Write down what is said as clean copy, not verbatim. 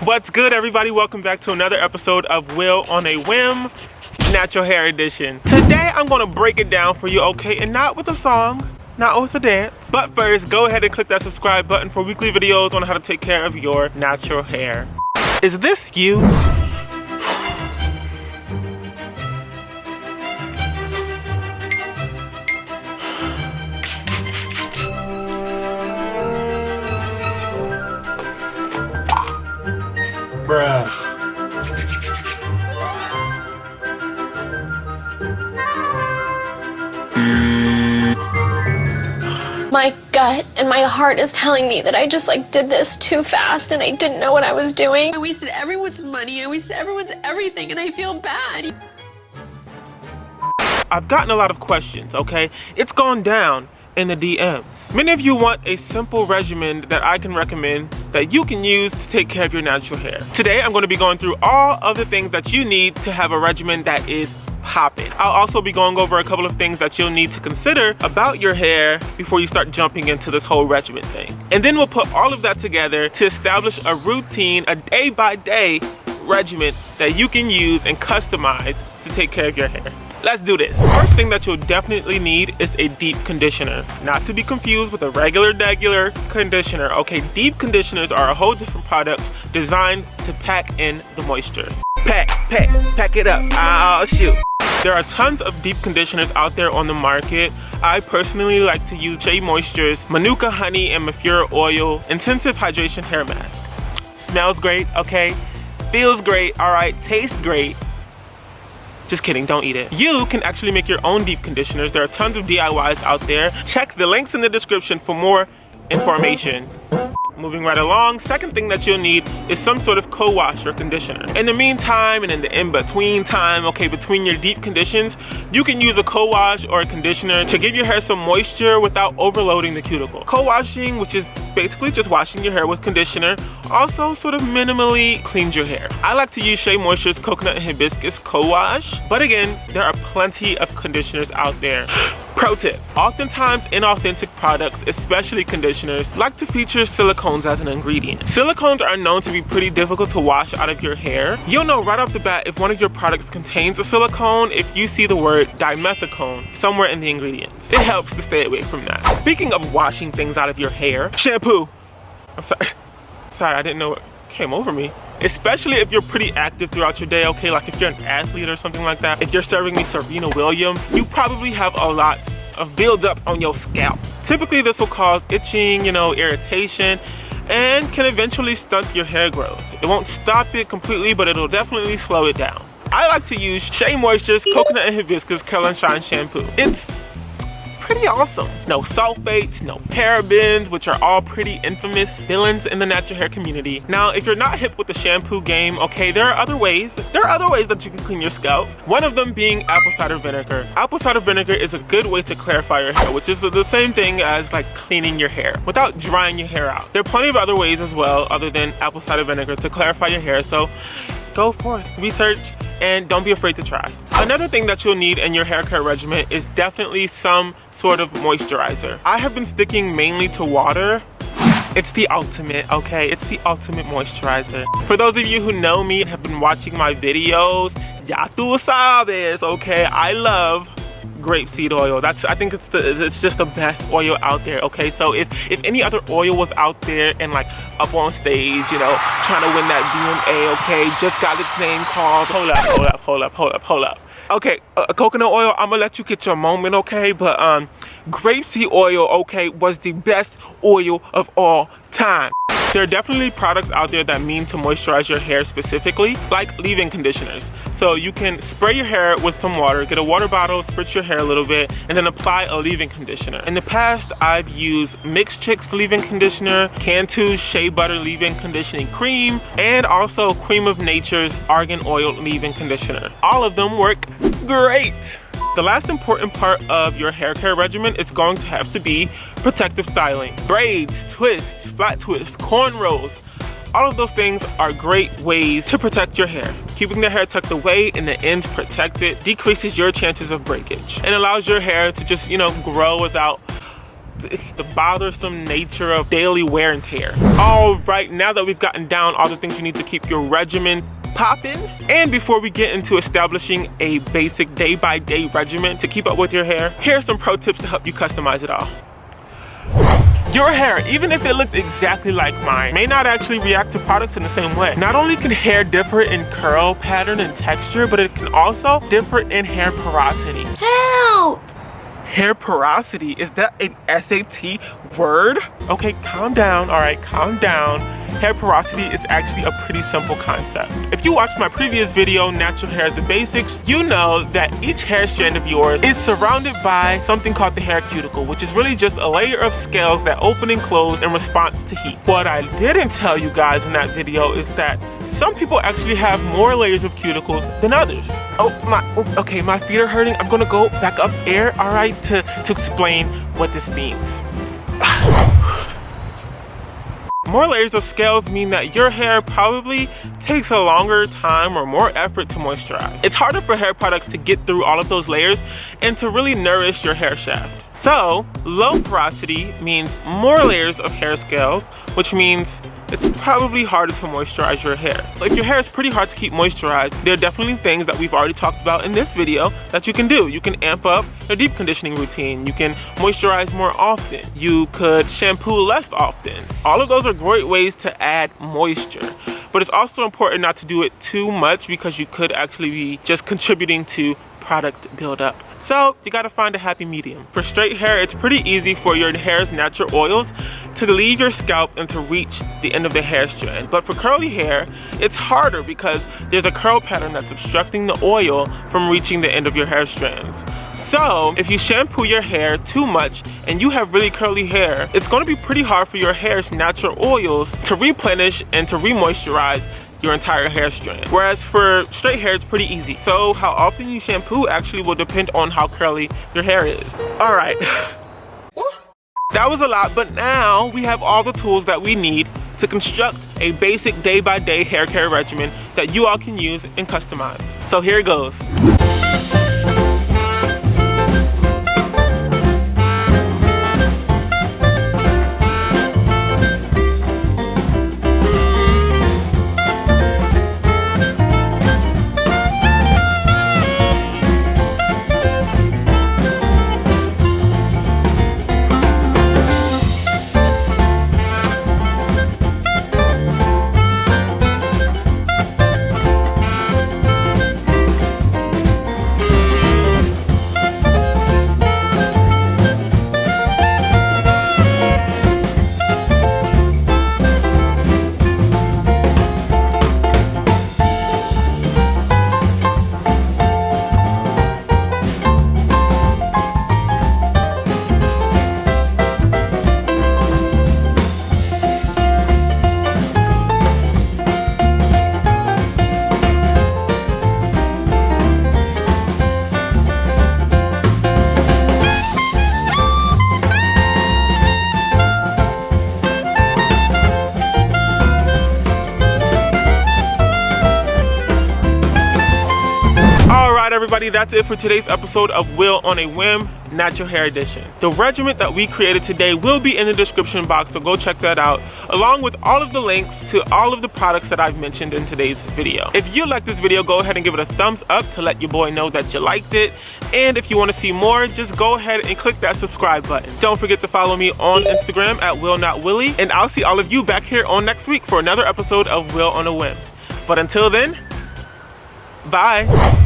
What's good, everybody? Welcome back to another episode of Will on a Whim, Natural Hair Edition. Today I'm gonna break it down for you, okay? And not with a song, not with a dance. But first, go ahead and click that subscribe button for weekly videos on how to take care of your natural hair. Is this you? Bruh. My gut and my heart is telling me that I just did this too fast and I didn't know what I was doing. I wasted everyone's money, I wasted everyone's everything, and I feel bad. I've gotten a lot of questions, okay? It's gone down in the DMs. Many of you want a simple regimen that I can recommend that you can use to take care of your natural hair. Today, I'm going to be going through all of the things that you need to have a regimen that is popping. I'll also be going over a couple of things that you'll need to consider about your hair before you start jumping into this whole regimen thing. And then we'll put all of that together to establish a routine, a day-by-day regimen that you can use and customize to take care of your hair. Let's do this. First thing that you'll definitely need is a deep conditioner. Not to be confused with a regular conditioner. Okay, deep conditioners are a whole different product designed to pack in the moisture. Pack it up. Oh shoot. There are tons of deep conditioners out there on the market. I personally like to use Shea Moisture's Manuka Honey and Mafura Oil Intensive Hydration Hair Mask. Smells great, okay? Feels great, alright? Tastes great. Just kidding, don't eat it. You can actually make your own deep conditioners. There are tons of DIYs out there. Check the links in the description for more information. Moving right along, second thing that you'll need is some sort of co-wash or conditioner. In the meantime and in the in-between time, okay, between your deep conditions, you can use a co-wash or a conditioner to give your hair some moisture without overloading the cuticle. Co-washing, which is basically just washing your hair with conditioner, also sort of minimally cleans your hair. I like to use Shea Moisture's Coconut and Hibiscus Co-Wash, but again, there are plenty of conditioners out there. Pro tip, oftentimes inauthentic products, especially conditioners, like to feature silicones as an ingredient. Silicones are known to be pretty difficult to wash out of your hair. You'll know right off the bat if one of your products contains a silicone if you see the word dimethicone somewhere in the ingredients. It helps to stay away from that. Speaking of washing things out of your hair, shampoo. I'm sorry, I didn't know it came over me. Especially if you're pretty active throughout your day, okay? Like if you're an athlete or something like that. If you're serving me Serena Williams, you probably have a lot of buildup on your scalp. Typically, this will cause itching, irritation, and can eventually stunt your hair growth. It won't stop it completely, but it'll definitely slow it down. I like to use Shea Moisture's Coconut and Hibiscus Curl and Shine Shampoo. It's pretty awesome. No sulfates, no parabens, which are all pretty infamous villains in the natural hair community. Now, if you're not hip with the shampoo game, okay, there are other ways that you can clean your scalp. One of them being apple cider vinegar. Apple cider vinegar is a good way to clarify your hair, which is the same thing as cleaning your hair without drying your hair out. There are plenty of other ways as well, other than apple cider vinegar, to clarify your hair, so go forth, research, and don't be afraid to try. Another thing that you'll need in your hair care regimen is definitely some sort of moisturizer. I have been sticking mainly to water. It's the ultimate, okay? It's the ultimate moisturizer. For those of you who know me and have been watching my videos, ya tú sabes, okay? I love grapeseed oil. I think it's just the best oil out there, okay? So if any other oil was out there and up on stage, trying to win that VMA, okay, just got its name called, hold up. Okay, coconut oil, I'm gonna let you get your moment, okay? But grapeseed oil, okay, was the best oil of all time. There are definitely products out there that mean to moisturize your hair specifically, like leave-in conditioners. So you can spray your hair with some water, get a water bottle, spritz your hair a little bit, and then apply a leave-in conditioner. In the past, I've used Mixed Chicks leave-in conditioner, Cantu's Shea Butter leave-in conditioning cream, and also Cream of Nature's Argan Oil leave-in conditioner. All of them work great. The last important part of your hair care regimen is going to have to be protective styling. Braids, twists, flat twists, cornrows, all of those things are great ways to protect your hair. Keeping the hair tucked away and the ends protected decreases your chances of breakage and allows your hair to just, grow without the bothersome nature of daily wear and tear. All right, now that we've gotten down all the things you need to keep your regimen popping, and before we get into establishing a basic day-by-day regimen to keep up with your hair, here are some pro tips to help you customize it all. Your hair, even if it looked exactly like mine, may not actually react to products in the same way. Not only can hair differ in curl, pattern, and texture, but it can also differ in hair porosity. Help! Hair porosity, is that an SAT word? Okay, calm down, all right, calm down. Hair porosity is actually a pretty simple concept. If you watched my previous video, Natural Hair the Basics, you know that each hair strand of yours is surrounded by something called the hair cuticle, which is really just a layer of scales that open and close in response to heat. What I didn't tell you guys in that video is that some people actually have more layers of cuticles than others. Okay, my feet are hurting. I'm gonna go back up air, all right, to explain what this means. More layers of scales mean that your hair probably takes a longer time or more effort to moisturize. It's harder for hair products to get through all of those layers and to really nourish your hair shaft. So, low porosity means more layers of hair scales, which means it's probably harder to moisturize your hair. If your hair is pretty hard to keep moisturized, there are definitely things that we've already talked about in this video that you can do. You can amp up your deep conditioning routine. You can moisturize more often. You could shampoo less often. All of those are great ways to add moisture. But it's also important not to do it too much because you could actually be just contributing to product buildup. So you gotta find a happy medium. For straight hair, it's pretty easy for your hair's natural oils to leave your scalp and to reach the end of the hair strand. But for curly hair, it's harder because there's a curl pattern that's obstructing the oil from reaching the end of your hair strands. So if you shampoo your hair too much and you have really curly hair, it's going to be pretty hard for your hair's natural oils to replenish and to re-moisturize your entire hair strand. Whereas for straight hair, it's pretty easy. So how often you shampoo actually will depend on how curly your hair is. All right. That was a lot, but now we have all the tools that we need to construct a basic day-by-day hair care regimen that you all can use and customize. So here it goes. Everybody, that's it for today's episode of Will on a Whim Natural Hair Edition. The regimen that we created today will be in the description box, so go check that out, along with all of the links to all of the products that I've mentioned in today's video. If you like this video, go ahead and give it a thumbs up to let your boy know that you liked it. And if you want to see more, just go ahead and click that subscribe button. Don't forget to follow me on Instagram at WillNotWilly, and I'll see all of you back here on next week for another episode of Will on a Whim. But until then, bye.